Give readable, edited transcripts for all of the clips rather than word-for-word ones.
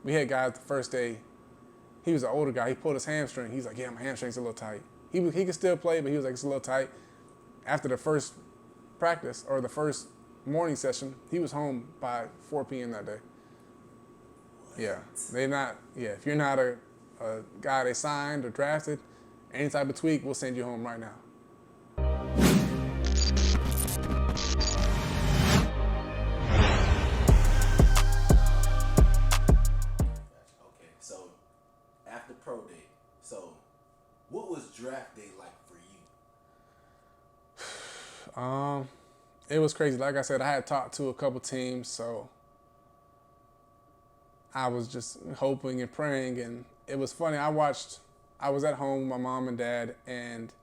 We had guys the first day. He was an older guy. He pulled his hamstring. He's like, yeah, my hamstring's a little tight. He could still play, but he was like, it's a little tight. After the first practice or the first morning session, he was home by 4 p.m. that day. Yeah, they not. Yeah, if you're not a guy they signed or drafted, any type of tweak, we'll send you home right now. Okay, so after pro day, so what was draft day like for you? It was crazy. Like I said, I had talked to a couple teams, so I was just hoping and praying. And it was funny. I was at home with my mom and dad, and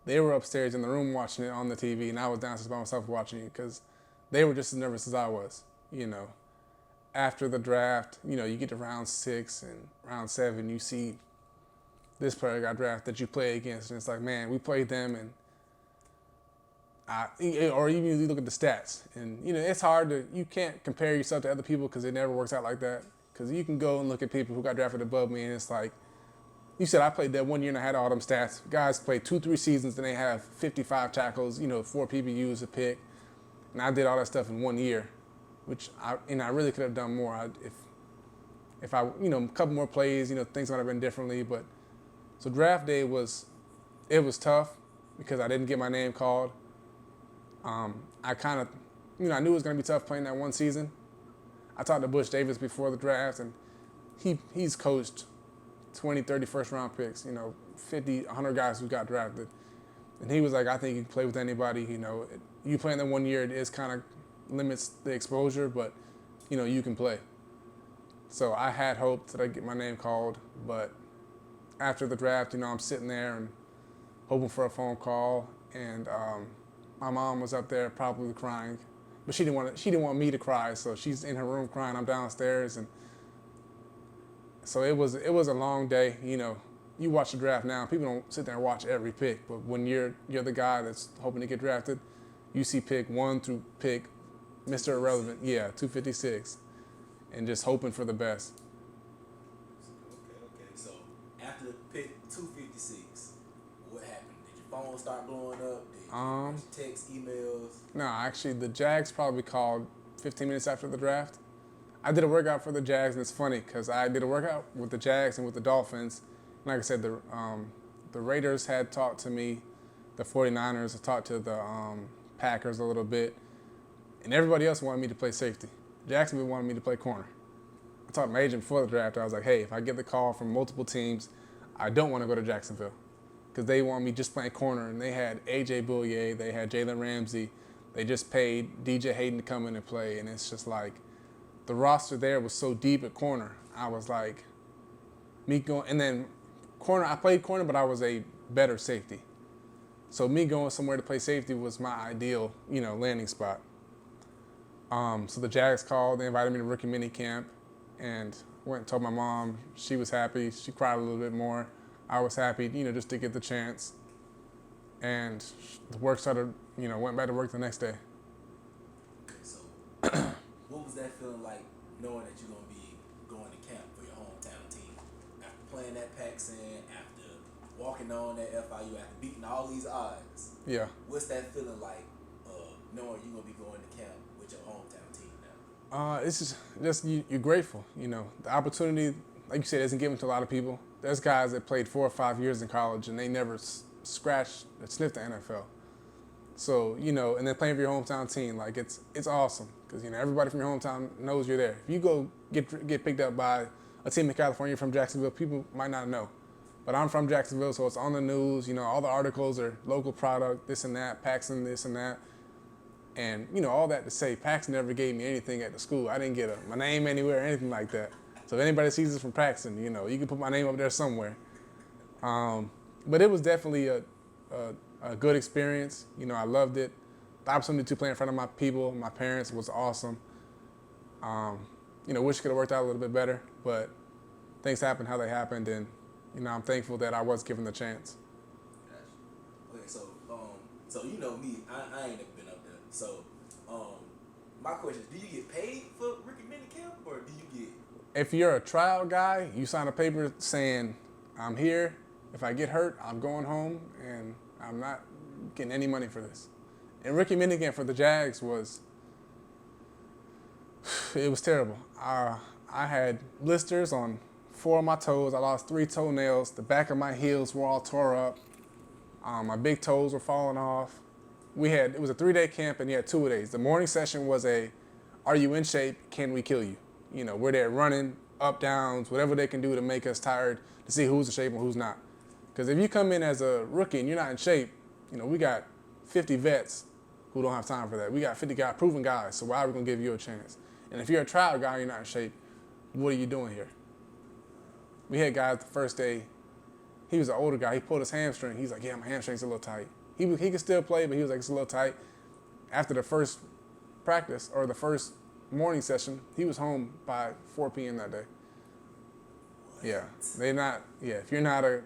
they were upstairs in the room watching it on the TV, and I was downstairs by myself watching it because they were just as nervous as I was. You know, after the draft, you get to round 6 and round 7, you see this player got drafted that you play against, and it's like, man, we played them, and or even you look at the stats, and it's hard you can't compare yourself to other people because it never works out like that. Because you can go and look at people who got drafted above me, and it's like, you said I played that 1 year and I had all them stats. Guys play 2-3 seasons and they have 55 tackles, 4 PBUs a pick, and I did all that stuff in 1 year, which I really could have done more. If I a couple more plays, things might have been differently. But so draft day was tough because I didn't get my name called. I kind of, I knew it was going to be tough playing that one season. I talked to Bush Davis before the draft, and he's coached 20, 30 first round picks, 50, 100 guys who got drafted. And he was like, I think you can play with anybody. You play in that 1 year, it is kind of limits the exposure, but, you can play. So I had hoped that I'd get my name called, but after the draft, I'm sitting there and hoping for a phone call, and my mom was up there probably crying, but she didn't want me to cry, so she's in her room crying. I'm downstairs, and so it was a long day. You watch the draft now. People don't sit there and watch every pick, but when you're the guy that's hoping to get drafted, you see pick 1 through pick Mr. Irrelevant, 256, and just hoping for the best. Okay. So after pick 256, what happened? Did your phone start blowing up? Did you text, emails? No, actually, the Jags probably called 15 minutes after the draft. I did a workout for the Jags, and it's funny because I did a workout with the Jags and with the Dolphins. Like I said, the Raiders had talked to me, the 49ers had talked to the Packers a little bit, and everybody else wanted me to play safety. Jacksonville wanted me to play corner. I talked to my agent before the draft. I was like, hey, if I get the call from multiple teams, I don't want to go to Jacksonville because they want me just playing corner, and they had A.J. Bouye, they had Jalen Ramsey, they just paid DJ Hayden to come in and play, and it's just like the roster there was so deep at corner. I was like, me going, and then corner, I played corner, but I was a better safety. So me going somewhere to play safety was my ideal, landing spot. So the Jags called, they invited me to rookie minicamp, and went and told my mom. She was happy. She cried a little bit more. I was happy, just to get the chance. And the work started, went back to work the next day. Okay, so what was that feeling like knowing that you're going to be going to camp for your hometown team? After playing that Paxson, after walking on that FIU, after beating all these odds. Yeah. What's that feeling like knowing you're going to be going to camp with your hometown team now? It's just you're grateful. The opportunity, like you said, isn't given to a lot of people. There's guys that played 4 or 5 years in college and they never scratched or sniffed the NFL. So, and then playing for your hometown team, like it's awesome because, everybody from your hometown knows you're there. If you go get picked up by a team in California from Jacksonville, people might not know. But I'm from Jacksonville, so it's on the news. All the articles are local product, this and that, Paxton, this and that. And, all that to say, Paxton never gave me anything at the school. I didn't get my name anywhere or anything like that. So if anybody sees us from Paxton, you can put my name up there somewhere. But it was definitely a good experience. I loved it. The opportunity to play in front of my people, my parents, was awesome. Wish it could have worked out a little bit better, but things happened how they happened, and I'm thankful that I was given the chance. Gotcha. Okay, so you know me, I ain't never been up there. So, my question is, do you get paid for rookie minicamp, or do you get if you're a tryout guy, you sign a paper saying, I'm here. If I get hurt, I'm going home, and I'm not getting any money for this. And rookie minicamp for the Jags it was terrible. I had blisters on 4 of my toes. I lost 3 toenails. The back of my heels were all tore up. My big toes were falling off. It was a 3-day camp, and you had 2 days. The morning session was are you in shape? Can we kill you? You know, we're there running, up, downs, whatever they can do to make us tired to see who's in shape and who's not. Because if you come in as a rookie and you're not in shape, you know, we got 50 vets who don't have time for that. We got 50 proven guys, so why are we going to give you a chance? And if you're a trial guy and you're not in shape, what are you doing here? We had guys the first day, he was an older guy, he pulled his hamstring. He's like, yeah, my hamstring's a little tight. He could still play, but he was like, it's a little tight. After the first practice or the first morning session, he was home by 4 p.m. that day. What? Yeah, if you're not a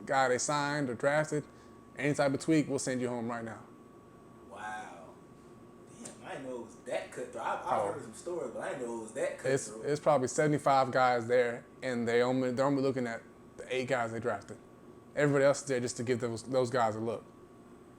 guy they signed or drafted, any type of tweak, we'll send you home right now. Wow. Damn, I didn't know it was that cutthroat. I heard some stories, but I didn't know it was that cutthroat. It's probably 75 guys there, and they're only looking at the 8 guys they drafted. Everybody else is there just to give those guys a look.